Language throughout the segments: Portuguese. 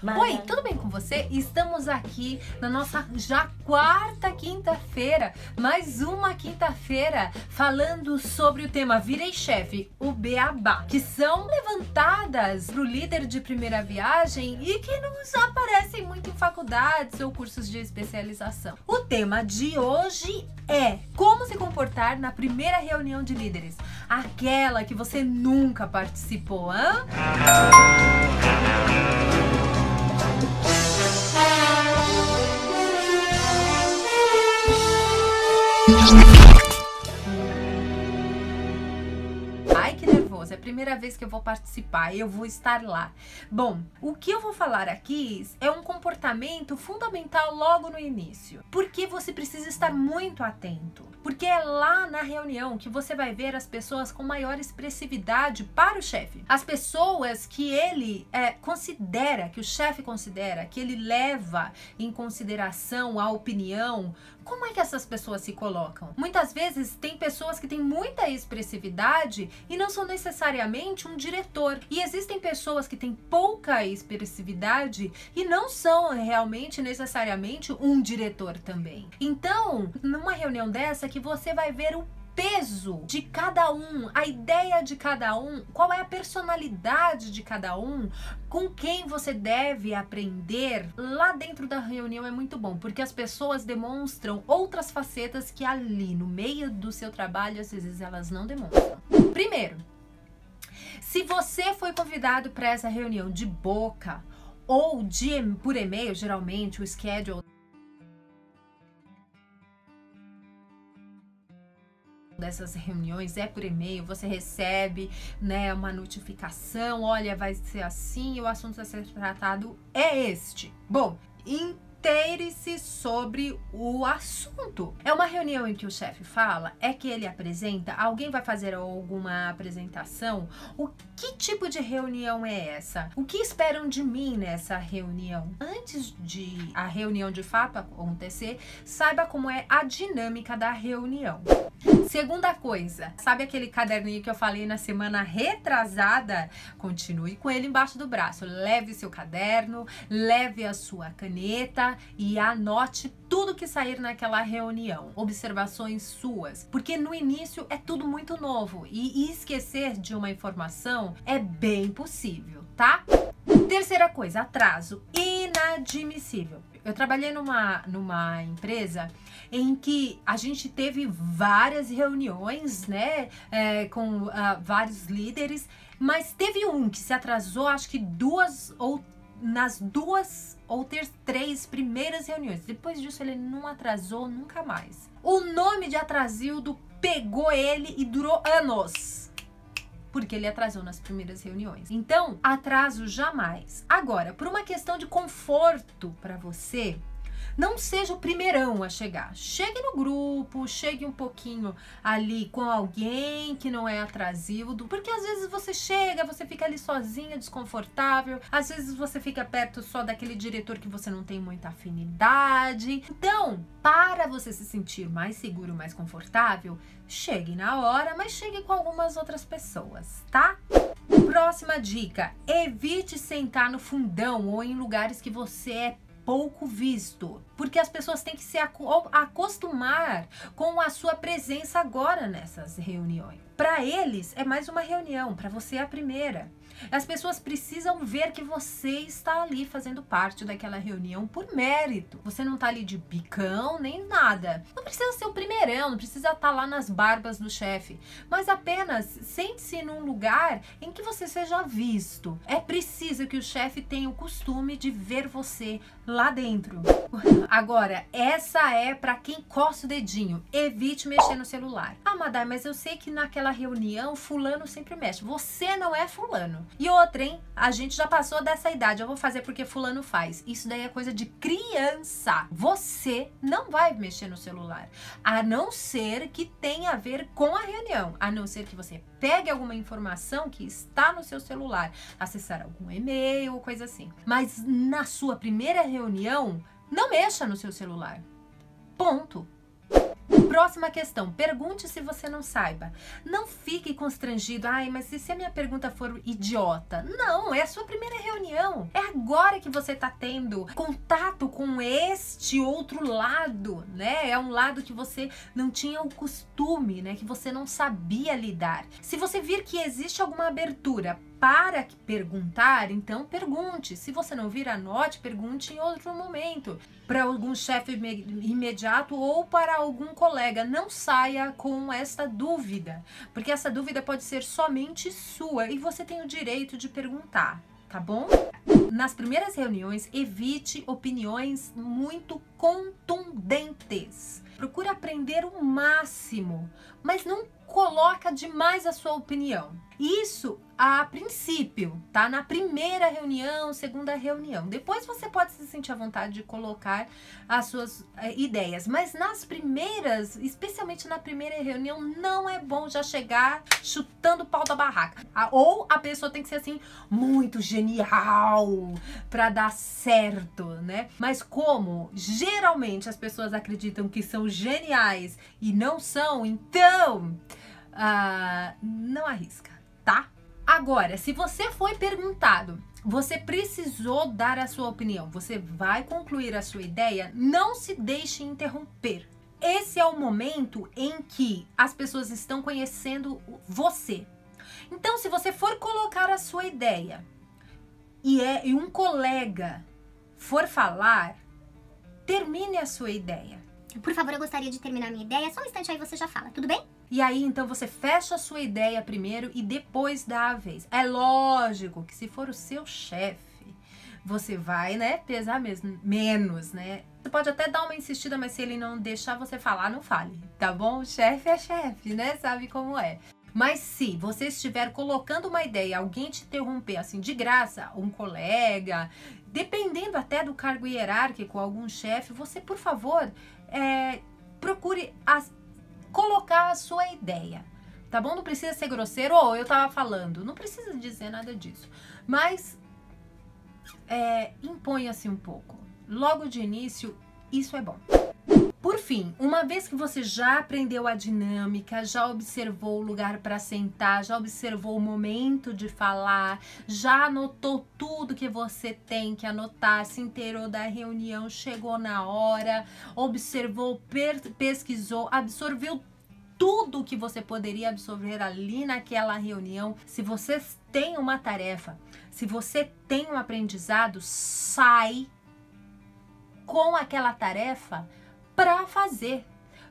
Oi, tudo bem com você? Estamos aqui na nossa já quarta quinta-feira, mais uma quinta-feira, falando sobre o tema Virei Chefe, o beabá, que são levantadas para o líder de primeira viagem e que não aparecem muito em faculdades ou cursos de especialização. O tema de hoje é como se comportar na primeira reunião de líderes, aquela que você nunca participou, hã? Ai, que nervoso, é a primeira vez que eu vou participar, eu vou estar lá. Bom, o que eu vou falar aqui é um comportamento fundamental logo no início, porque você precisa estar muito atento, porque é lá na reunião que você vai ver as pessoas com maior expressividade para o chefe. As pessoas que ele considera, que o chefe considera, que ele leva em consideração a opinião. Como é que essas pessoas se colocam? Muitas vezes tem pessoas que têm muita expressividade e não são necessariamente um diretor. E existem pessoas que têm pouca expressividade e não são realmente necessariamente um diretor também. Então, numa reunião dessa que você vai ver o peso de cada um, a ideia de cada um, qual é a personalidade de cada um, com quem você deve aprender. Lá dentro da reunião é muito bom, porque as pessoas demonstram outras facetas que ali no meio do seu trabalho, às vezes elas não demonstram. Primeiro, se você foi convidado para essa reunião de boca ou por e-mail, geralmente o schedule dessas reuniões é por e-mail, você recebe, né, uma notificação, olha, vai ser assim, o assunto a ser tratado é este. Bom, inteire-se sobre o assunto. É uma reunião em que o chefe fala, é que ele apresenta, alguém vai fazer alguma apresentação. O que tipo de reunião é essa? O que esperam de mim nessa reunião? Antes de a reunião de fato acontecer, saiba como é a dinâmica da reunião. Segunda coisa, sabe aquele caderninho que eu falei na semana retrasada? Continue com ele embaixo do braço. Leve seu caderno, leve a sua caneta e anote tudo que sair naquela reunião. Observações suas. Porque no início é tudo muito novo e esquecer de uma informação é bem possível, tá? Terceira coisa, atraso. Inadmissível. Eu trabalhei numa empresa em que a gente teve várias reuniões, né, com vários líderes, mas teve um que se atrasou, acho que nas duas ou três primeiras reuniões. Depois disso ele não atrasou nunca mais. O nome de atrasildo pegou ele e durou anos, porque ele atrasou nas primeiras reuniões. Então, atraso jamais. Agora, por uma questão de conforto para você, não seja o primeirão a chegar. Chegue no grupo, chegue um pouquinho ali com alguém que não é atrasildo, porque às vezes você chega, você fica ali sozinha, desconfortável, às vezes você fica perto só daquele diretor que você não tem muita afinidade. Então, para você se sentir mais seguro, mais confortável, chegue na hora, mas chegue com algumas outras pessoas, tá? Próxima dica, evite sentar no fundão ou em lugares que você é pouco visto, porque as pessoas têm que se acostumar com a sua presença agora nessas reuniões. Para eles é mais uma reunião, para você é a primeira. As pessoas precisam ver que você está ali fazendo parte daquela reunião por mérito. Você não está ali de bicão nem nada. Não precisa ser o primeirão, não precisa estar lá nas barbas do chefe, mas apenas sente-se num lugar em que você seja visto. É preciso que o chefe tenha o costume de ver você lá dentro. Agora, essa é para quem coça o dedinho. Evite mexer no celular. Ah, Madai, mas eu sei que naquela reunião fulano sempre mexe. Você não é fulano. E outra, hein? A gente já passou dessa idade. Eu vou fazer porque fulano faz. Isso daí é coisa de criança. Você não vai mexer no celular. A não ser que tenha a ver com a reunião. A não ser que você pegue alguma informação que está no seu celular. Acessar algum e-mail ou coisa assim. Mas na sua primeira reunião, não mexa no seu celular. Ponto. Próxima questão, pergunte se você não saiba. Não fique constrangido, ai, mas e se a minha pergunta for idiota? Não, é a sua primeira reunião. É agora que você tá tendo contato com este outro lado, né? É um lado que você não tinha o costume, né? Que você não sabia lidar. Se você vir que existe alguma abertura para perguntar, então pergunte. Se você não vir, anote, pergunte em outro momento. Para algum chefe imediato ou para algum colega. Não saia com esta dúvida, porque essa dúvida pode ser somente sua e você tem o direito de perguntar, tá bom? Nas primeiras reuniões, evite opiniões muito contundentes. Procure aprender o máximo, mas não coloca demais a sua opinião. Isso a princípio, tá? Na primeira reunião, segunda reunião. Depois você pode se sentir à vontade de colocar as suas ideias. Mas nas primeiras, especialmente na primeira reunião, não é bom já chegar chutando o pau da barraca. Ou a pessoa tem que ser assim, muito genial para dar certo, né? Mas como geralmente as pessoas acreditam que são geniais e não são, então não arrisca, tá? Agora, se você foi perguntado, você precisou dar a sua opinião, você vai concluir a sua ideia, não se deixe interromper. Esse é o momento em que as pessoas estão conhecendo você. Então, se você for colocar a sua ideia e um colega for falar, termine a sua ideia. Por favor, eu gostaria de terminar minha ideia. Só um instante aí você já fala, tudo bem? E aí, então, você fecha a sua ideia primeiro e depois dá a vez. É lógico que se for o seu chefe, você vai, né, pesar menos, né? Você pode até dar uma insistida, mas se ele não deixar você falar, não fale, tá bom? Chefe é chefe, né? Sabe como é. Mas se você estiver colocando uma ideia, alguém te interromper assim de graça, um colega, dependendo até do cargo hierárquico, algum chefe, você, por favor, procure colocar a sua ideia, tá bom? Não precisa ser grosseiro, ou eu tava falando, não precisa dizer nada disso, mas imponha-se um pouco. Logo de início, isso é bom. Por fim, uma vez que você já aprendeu a dinâmica, já observou o lugar para sentar, já observou o momento de falar, já anotou tudo que você tem que anotar, se inteirou da reunião, chegou na hora, observou, pesquisou, absorveu tudo que você poderia absorver ali naquela reunião. Se você tem uma tarefa, se você tem um aprendizado, sai com aquela tarefa para fazer,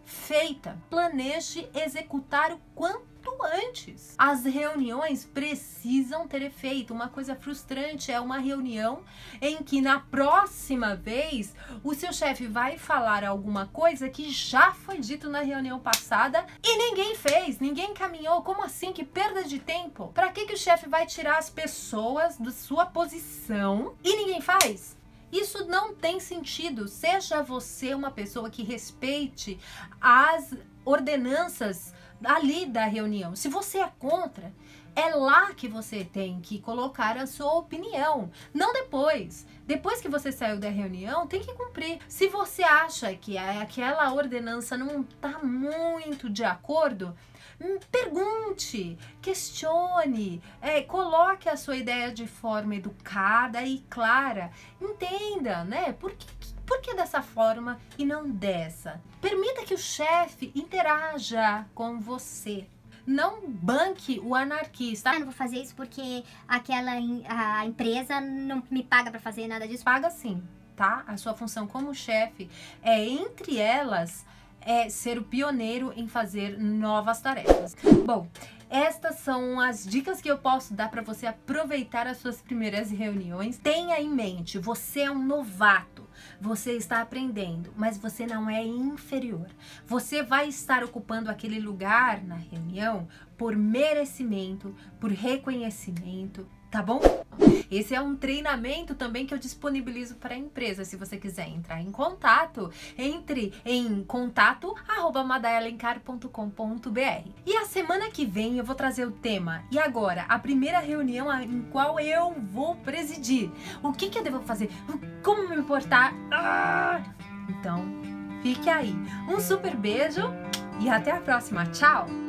feita, planeje executar o quanto antes. As reuniões precisam ter efeito. Uma coisa frustrante é uma reunião em que na próxima vez o seu chefe vai falar alguma coisa que já foi dito na reunião passada e ninguém fez, ninguém caminhou. Como assim? Que perda de tempo. Para que o chefe vai tirar as pessoas da sua posição e ninguém faz? Isso não tem sentido. Seja você uma pessoa que respeite as ordenanças ali da reunião. Se você é contra, é lá que você tem que colocar a sua opinião, não depois. Depois que você saiu da reunião, tem que cumprir. Se você acha que aquela ordenança não está muito de acordo, pergunte, questione, coloque a sua ideia de forma educada e clara. Entenda, né? Por que dessa forma e não dessa? Permita que o chefe interaja com você. Não banque o anarquista. Eu não vou fazer isso porque a empresa não me paga para fazer nada disso. Paga sim, tá? A sua função como chefe entre elas, ser o pioneiro em fazer novas tarefas. Bom, estas são as dicas que eu posso dar para você aproveitar as suas primeiras reuniões. Tenha em mente, você é um novato, você está aprendendo, mas você não é inferior. Você vai estar ocupando aquele lugar na reunião por merecimento, por reconhecimento, tá bom? Esse é um treinamento também que eu disponibilizo para a empresa. Se você quiser entrar em contato, entre em contato@madaialencar.com.br. E a semana que vem eu vou trazer o tema. E agora, a primeira reunião em qual eu vou presidir. O que eu devo fazer? Como me portar? Então, Fique aí. Um super beijo e até a próxima. Tchau!